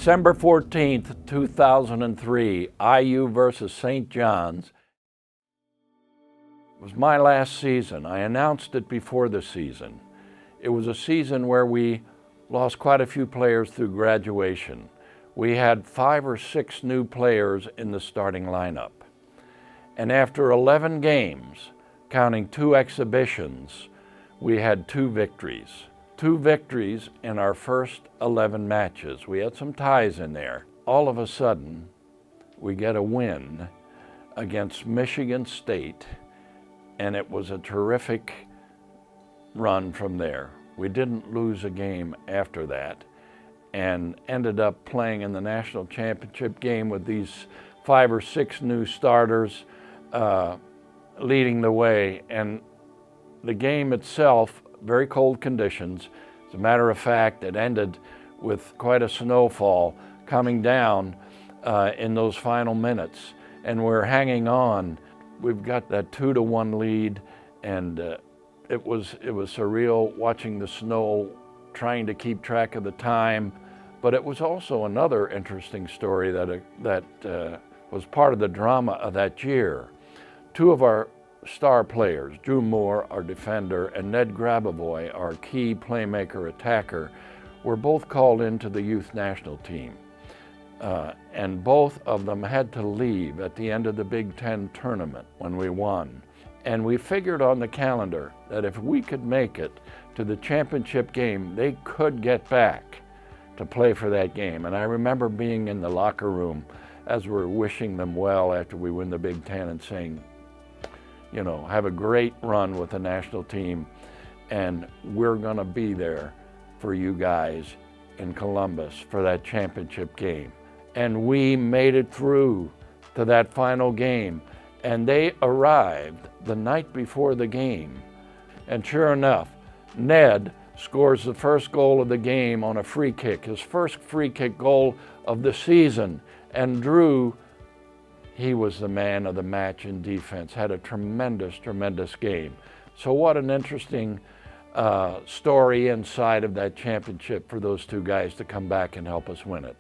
December 14th, 2003, IU versus St. John's. It was my last season. I announced it before the season. It was a season where we lost quite a few players through graduation. We had 5 or 6 new players in the starting lineup. And after 11 games, counting 2 exhibitions, we had 2 victories. 2 victories in our first 11 matches. We had some ties in there. All of a sudden, we get a win against Michigan State, and it was a terrific run from there. We didn't lose a game after that and ended up playing in the national championship game with these 5 or 6 new starters leading the way. And the game itself, very cold conditions. As a matter of fact, it ended with quite a snowfall coming down in those final minutes. And we're hanging on. We've got that 2-1 lead, and it was surreal watching the snow, trying to keep track of the time. But it was also another interesting story that was part of the drama of that year. 2 of our star players, Drew Moore, our defender, and Ned Grabavoy, our key playmaker attacker, were both called into the youth national team. And both of them had to leave at the end of the Big Ten tournament when we won. And we figured on the calendar that if we could make it to the championship game, they could get back to play for that game. And I remember being in the locker room as we're wishing them well after we win the Big Ten and saying, you know, have a great run with the national team, and we're gonna be there for you guys in Columbus for that championship game. And we made it through to that final game, and they arrived the night before the game. And sure enough, Ned scores the first goal of the game on a free kick, his first free kick goal of the season. And Drew, he was the man of the match in defense, had a tremendous, tremendous game. So what an interesting story inside of that championship for those 2 guys to come back and help us win it.